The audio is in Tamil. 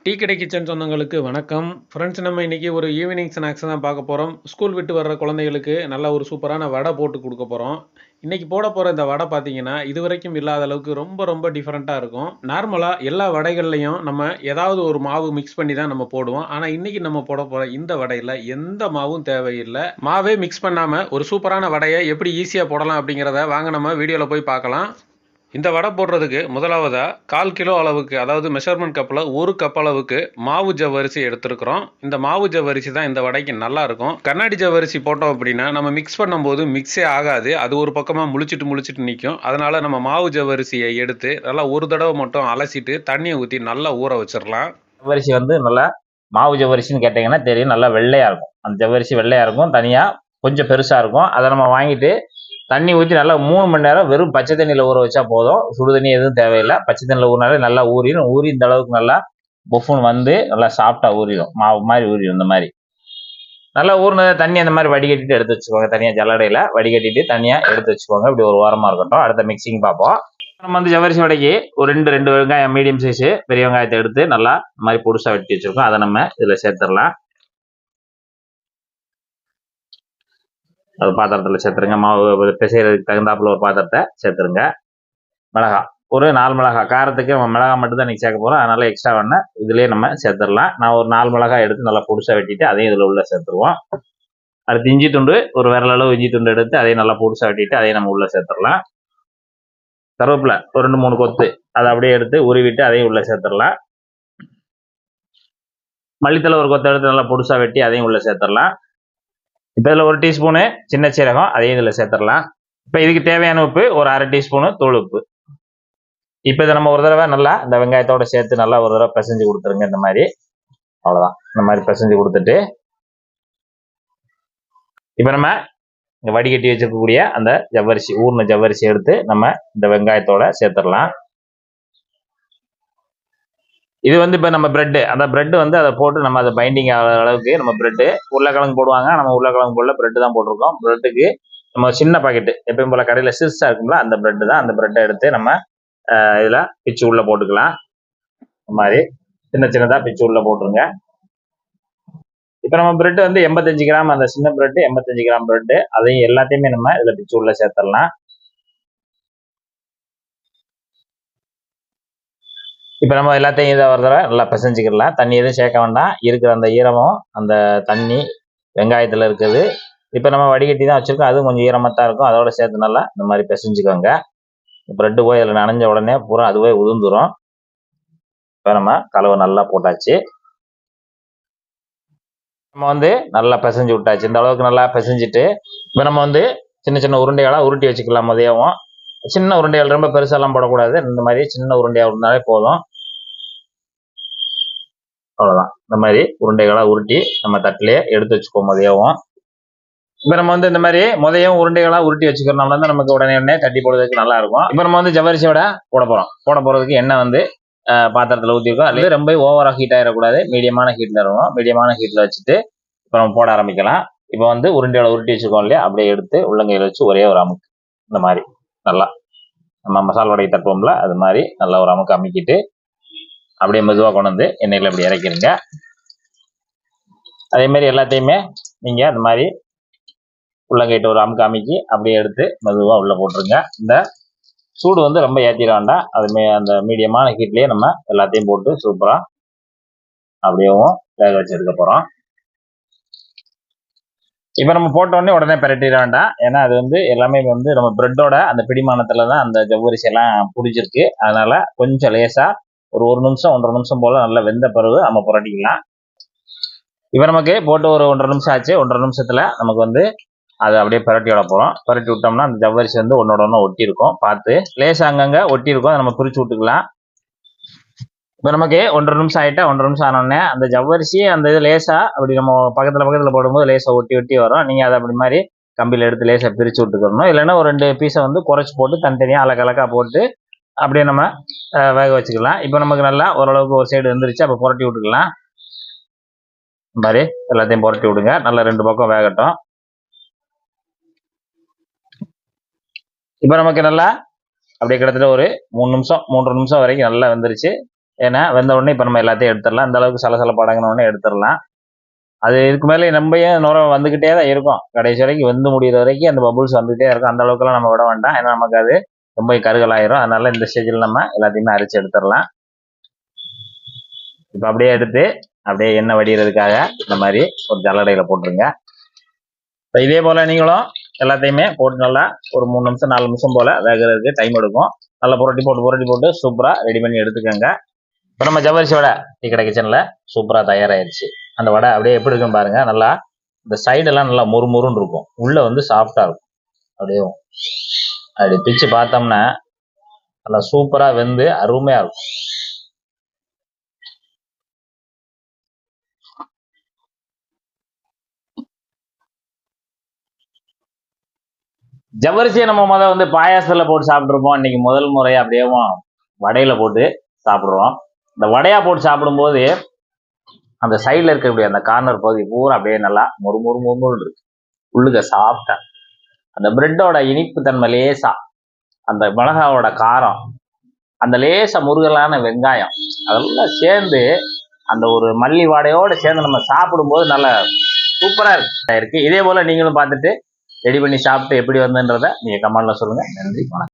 டீ கடை கிச்சன் சொந்தங்களுக்கு வணக்கம். ஃப்ரெண்ட்ஸ், நம்ம இன்னைக்கு ஒரு ஈவினிங் ஸ்நாக்ஸ் தான் பார்க்க போகிறோம். ஸ்கூல் விட்டு வர்ற குழந்தைகளுக்கு நல்ல ஒரு சூப்பரான வடை போட்டு கொடுக்க போகிறோம். இன்னைக்கு போட போகிற இந்த வடை பார்த்தீங்கன்னா இதுவரைக்கும் இல்லாத அளவுக்கு ரொம்ப ரொம்ப டிஃப்ரெண்ட்டாக இருக்கும். நார்மலாக எல்லா வடைகள்லையும் நம்ம ஏதாவது ஒரு மாவு மிக்ஸ் பண்ணி தான் நம்ம போடுவோம். ஆனால் இன்னைக்கு நம்ம போட போகிற இந்த வடையில் எந்த மாவும் தேவையில்லை. மாவே மிக்ஸ் பண்ணாமல் ஒரு சூப்பரான வடையை எப்படி ஈஸியாக போடலாம் அப்படிங்கிறத வாங்க நம்ம வீடியோவில் போய் பார்க்கலாம். இந்த வடை போடுறதுக்கு முதலாவதாக 1/4 கிலோ அளவுக்கு, அதாவது மெஷர்மெண்ட் கப்பில் 1 கப் அளவுக்கு மாவு ஜவ்வரிசி எடுத்துருக்குறோம். இந்த மாவு ஜவ்வரிசி தான் இந்த வடைக்கு நல்லா இருக்கும். கண்ணாடி ஜவ்வரிசி போட்டோம் அப்படின்னா நம்ம மிக்ஸ் பண்ணும்போது மிக்ஸே ஆகாது. அது ஒரு பக்கமாக முழிச்சிட்டு நிற்கும். அதனால் நம்ம மாவு ஜவ்வரிசியை எடுத்து நல்லா ஒரு தடவை மட்டும் அலசிட்டு தண்ணியை ஊற்றி நல்லா ஊற வச்சிடலாம். ஜவ்வரிசி வந்து நல்லா மாவு ஜவ்வரிசின்னு கேட்டிங்கன்னா தெரியும், நல்லா வெள்ளையாக இருக்கும். அந்த ஜவ்வரிசி வெள்ளையாக இருக்கும், தனியாக கொஞ்சம் பெருசாக இருக்கும். அதை நம்ம வாங்கிட்டு தண்ணி ஊற்றி நல்லா 3 மணி நேரம் வெறும் பச்சை தண்ணியில் ஊற வச்சா போதும். சுடு தண்ணி எதுவும் தேவையில்லை. பச்சை தண்ணியில் ஊறினாலே நல்லா ஊறிடும். ஊறி இந்த அளவுக்கு நல்லா புஃப்னு வந்து நல்லா சாஃப்டாக ஊறிடும். மாவு மாதிரி ஊறிடும். இந்த மாதிரி நல்லா ஊறினதை தண்ணி அந்த மாதிரி வடிகட்டிட்டு எடுத்து வச்சுக்கோங்க. தனியாக ஜல்லடையில் வடிகட்டிட்டு தனியாக எடுத்து வச்சுக்கோங்க. இப்படி ஒரு வாரமாக இருக்கட்டும். அடுத்த மிக்சிங் பார்ப்போம். நம்ம வந்து ஜவ்வரிசி வடைக்கு ஒரு ரெண்டு வெங்காயம் மீடியம் சைஸு பெரிய வெங்காயத்தை எடுத்து நல்லா இந்த மாதிரி பொடுசாக வெட்டி வச்சுருக்கோம். அதை நம்ம இதில் சேர்த்துடலாம். அது பாத்திரத்தில் சேர்த்துருங்க. மாவு பிசைறதுக்கு தகுந்தாப்புல ஒரு பாத்திரத்தை சேர்த்துருங்க. மிளகா ஒரு 4 மிளகா, காரத்துக்கு நம்ம மிளகா மட்டும் தான் இன்றைக்கி சேர்க்க போகிறோம். அதனால் எக்ஸ்ட்ரா வேணால் இதுலேயே நம்ம சேர்த்துடலாம். நான் ஒரு 4 மிளகாய் எடுத்து நல்லா பொடுசாக வெட்டிட்டு அதையும் இதில் உள்ள சேர்த்துருவோம். அடுத்து இஞ்சி துண்டு, ஒரு விரல் அளவு இஞ்சி துண்டு எடுத்து அதையும் நல்லா பொடுசாக வெட்டிட்டு அதையும் நம்ம உள்ளே சேர்த்துடலாம். கருவேப்பிலை ஒரு 2-3 கொத்து, அதை அப்படியே எடுத்து உருவிட்டு அதையும் உள்ளே சேர்த்துடலாம். மல்லித்தலை ஒரு கொத்து எடுத்து நல்லா பொடுசாக வெட்டி அதையும் உள்ளே சேர்த்துடலாம். இப்போ இதில் 1 டீஸ்பூனு சின்ன சீரகம், அதையும் இதில் சேர்த்துடலாம். இப்போ இதுக்கு தேவையான உப்பு ஒரு 1/2 டீஸ்பூனு தூள் உப்பு. இப்போ இதை நம்ம ஒரு தடவை நல்லா இந்த வெங்காயத்தோடு சேர்த்து நல்லா ஒரு தடவை பிசைஞ்சு கொடுத்துருங்க. இந்த மாதிரி அவ்வளோதான். இந்த மாதிரி பிசைஞ்சு கொடுத்துட்டு இப்போ நம்ம இங்கே வடிகட்டி வச்சிருக்கக்கூடிய அந்த ஜவ்வரிசி, ஊர்ன ஜவ்வரிசி எடுத்து நம்ம இந்த வெங்காயத்தோட சேர்த்துடலாம். இது வந்து இப்போ நம்ம பிரெட்டு, அந்த பிரெட்டு வந்து அதை போட்டு நம்ம அதை பைண்டிங் ஆகிற அளவுக்கு நம்ம பிரெட்டு, உருளைக்கிழங்கு போடுவாங்க, நம்ம உருளைக்கிழங்கு போடல, பிரெட்டு தான் போட்டிருக்கோம். பிரெட்டுக்கு நம்ம சின்ன பாக்கெட்டு எப்பயும் போல் கடையில் சிறுசாக இருக்குங்களா, அந்த பிரெட்டு தான். அந்த பிரெட்டை எடுத்து நம்ம இதில் பிச்சு உள்ளே போட்டுக்கலாம். இந்த மாதிரி சின்னதாக பிச்சு உள்ளே போட்டுருங்க. இப்போ நம்ம பிரெட் வந்து 85 கிராம், அந்த சின்ன பிரெட்டு 85 கிராம் பிரெட்டு, அதையும் எல்லாத்தையுமே நம்ம இதில் பிச்சு உள்ளே சேர்த்துடலாம். இப்போ நம்ம எல்லாத்தையும் இதை ஒரு தடவை நல்லா பிசைஞ்சிக்கிடலாம். தண்ணி எதுவும் சேர்க்க வேண்டாம். இருக்கிற அந்த ஈரமும் அந்த தண்ணி வெங்காயத்தில் இருக்குது. இப்போ நம்ம வடிகட்டி தான் வச்சுருக்கோம், அதுவும் கொஞ்சம் ஈரமாக தான் இருக்கும். அதோட சேர்த்து நல்லா இந்த மாதிரி பிசைஞ்சிக்கோங்க. பிரெட்டு போய் அதில் நனைஞ்ச உடனே பூரா அதுவே உதிர்ந்துடும். இப்போ நம்ம கலவை நல்லா போட்டாச்சு. நம்ம வந்து நல்லா பிசைஞ்சு விட்டாச்சு. இந்த அளவுக்கு நல்லா பிசைஞ்சிட்டு இப்போ நம்ம வந்து சின்ன சின்ன உருண்டைகளாக உருட்டி வச்சுக்கலாம். மதியம் சின்ன உருண்டைகள், ரொம்ப பெருசாலாம் போடக்கூடாது. இந்த மாதிரி சின்ன உருண்டையாக உருண்டாலே போதும். அவ்வளோதான். இந்த மாதிரி உருண்டைகளாக உருட்டி நம்ம தட்டிலே எடுத்து வச்சுப்போம் மதியம். இப்போ நம்ம வந்து இந்த மாதிரி உருண்டைகளாக உருட்டி வச்சுக்கிறனால தான் நமக்கு உடனே தட்டி போடுறதுக்கு நல்லா இருக்கும். இப்போ நம்ம வந்து ஜவ்வரிசியோட போட போகிறதுக்கு எண்ணெய் வந்து பாத்திரத்தில் ஊற்றிருக்கோம். அதில் ரொம்ப ஓவராக ஹீட் ஆகிடக்கூடாது. மீடியமான ஹீட்டில் இருக்கணும். மீடியமான ஹீட்டில் வச்சுட்டு இப்போ நம்ம போட ஆரம்பிக்கலாம். இப்போ வந்து உருண்டையோட உருட்டி வச்சுருக்கோம் இல்லையா, அப்படியே எடுத்து உள்ளங்கையில் வச்சு ஒரே ஒரு அமுக்கு, இந்த மாதிரி நல்லா நம்ம மசாலா வடையை தட்டுவோம்ல, அது மாதிரி நல்லா ஒரு அமுக்கு அமுக்கிட்டு அப்படியே மெதுவாக கொண்டு வந்து எண்ணெயில் அப்படி இறக்கிடுங்க. அதேமாரி எல்லாத்தையுமே நீங்கள் அந்த மாதிரி உள்ளங்கைட்டு ஒரு அமுக்கு அமுக்கி அப்படியே எடுத்து மெதுவாக உள்ளே போட்டுருங்க. இந்த சூடு வந்து ரொம்ப ஏற்றிட வேண்டாம். அதுமே அந்த மீடியமான ஹீட்லேயே நம்ம எல்லாத்தையும் போட்டு சூப்பராக அப்படியேவும் வேக வச்சு எடுக்க போகிறோம். இப்போ நம்ம போட்டோடனே உடனே பிரட்டிட வேண்டாம். ஏன்னா அது வந்து எல்லாமே வந்து நம்ம பிரெட்டோட அந்த பிடிமானத்தில் தான் அந்த ஜவ்வரிசி எல்லாம் பிடிச்சிருக்கு. அதனால் கொஞ்சம் லேசாக ஒரு 1 நிமிஷம் 1.5 நிமிஷம் போல் நல்லா வெந்த பிறகு நம்ம புரட்டிக்கலாம். இப்போ நமக்கு போட்டு ஒரு 1.5 நிமிஷம் ஆச்சு. 1.5 நிமிஷத்தில் நமக்கு வந்து அதை அப்படியே பரட்டி விட போகிறோம். பரட்டி விட்டோம்னா அந்த ஜவ்வரிசி வந்து ஒன்றோட ஒன்று ஒட்டி இருக்கும். பார்த்து லேசாக அங்கங்கே ஒட்டி இருக்கும். அதை நம்ம பிரித்து விட்டுக்கலாம். இப்போ நமக்கு 1.5 நிமிஷம் ஆகிட்டா, 1.5 நிமிஷம் ஆனோடனே அந்த ஜவ்வரிசி அந்த இது லேசாக அப்படி நம்ம பக்கத்தில் போடும்போது லேசாக ஒட்டி வரும். நீங்கள் அதை அப்படி மாதிரி கம்பியில் எடுத்து லேசாக பிரித்து விட்டுக்கணும். இல்லைன்னா ஒரு 2 பீஸை வந்து குறைச்சி போட்டு தனித்தனியாக அலக்கலக்காக போட்டு அப்படியே நம்ம வேக வச்சுக்கலாம். இப்போ நமக்கு நல்லா ஓரளவுக்கு ஒரு சைடு வந்துருச்சு. அப்போ புரட்டி விட்டுக்கலாம். இந்த மாதிரி எல்லாத்தையும் புரட்டி விடுங்க. நல்லா 2 பக்கம் வேகட்டும். இப்போ நமக்கு நல்லா அப்படியே கிட்டத்தட்ட ஒரு 3 நிமிஷம் 3.5 நிமிஷம் வரைக்கும் நல்லா வந்துருச்சு. ஏன்னா வெந்த உடனே இப்போ நம்ம எல்லாத்தையும் எடுத்துடலாம். இந்த அளவுக்கு சலசலப்பு அடங்கின உடனே எடுத்துடலாம். அது இதுக்கு மேலே நம்ம ஏன் நுர வந்துக்கிட்டே தான் இருக்கும். கடைசி வரைக்கும் வெந்து முடிகிற வரைக்கும் அந்த பபுள்ஸ் வந்துகிட்டே இருக்கும். அந்த அளவுக்குலாம் நம்ம விட வேண்டாம். ஏன்னா நமக்கு அது ரொம்ப கருகலாயிரும். அதனால இந்த ஸ்டேஜில் நம்ம எல்லாத்தையுமே அரைச்சி எடுத்துடலாம். இப்போ அப்படியே எடுத்து அப்படியே எண்ணெய் வடிகிறதுக்காக இந்த மாதிரி ஒரு ஜல்லடையில் போட்டுருங்க. இப்போ இதே போல் நீங்களும் எல்லாத்தையுமே போட்டு நல்லா ஒரு 3 நிமிஷம் 4 நிமிஷம் போல் வேகிறதுக்கு டைம் எடுக்கும். நல்லா புரட்டி போட்டு சூப்பராக ரெடி பண்ணி எடுத்துக்கோங்க. இப்போ நம்ம ஜவ்வரிசி வடை டீ கடை கிச்சனில் சூப்பராக தயாராகிடுச்சு. அந்த வடை அப்படியே எப்படி இருக்குன்னு பாருங்கள். நல்லா இந்த சைடெல்லாம் நல்லா மொறுமொறுன்னு இருக்கும், உள்ளே வந்து சாஃப்டாக இருக்கும். அப்படி பிச்சு பார்த்தோம்னா நல்லா சூப்பராக வெந்து அருமையாக இருக்கும். ஜவ்வரிசியை நம்ம வந்து பாயாசத்தில் போட்டு சாப்பிட்ருப்போம். இன்னைக்கு முதல் முறையாக அப்படியே வடையில் போட்டு சாப்பிட்றோம். இந்த வடையாக போட்டு சாப்பிடும்போது அந்த சைடில் இருக்கக்கூடிய அந்த கார்னர் பகுதி பூரா அப்படியே நல்லா மொறுமொறு இருக்கு. உள்ளுக சாப்பிட்டா அந்த பிரெட்டோட இனிப்பு தன்மை லேசா, அந்த மிளகாவோட காரம், அந்த லேசா முருகலான வெங்காயம் அதெல்லாம் சேர்ந்து அந்த ஒரு மல்லி வாடையோடு சேர்ந்து நம்ம சாப்பிடும்போது நல்லா சூப்பராக இருக்கு. இதே போல் நீங்களும் பார்த்துட்டு ரெடி பண்ணி சாப்பிட்டு எப்படி வந்துன்றதை நீங்கள் கமெண்ட்ல சொல்லுங்கள். நன்றி, வணக்கம்.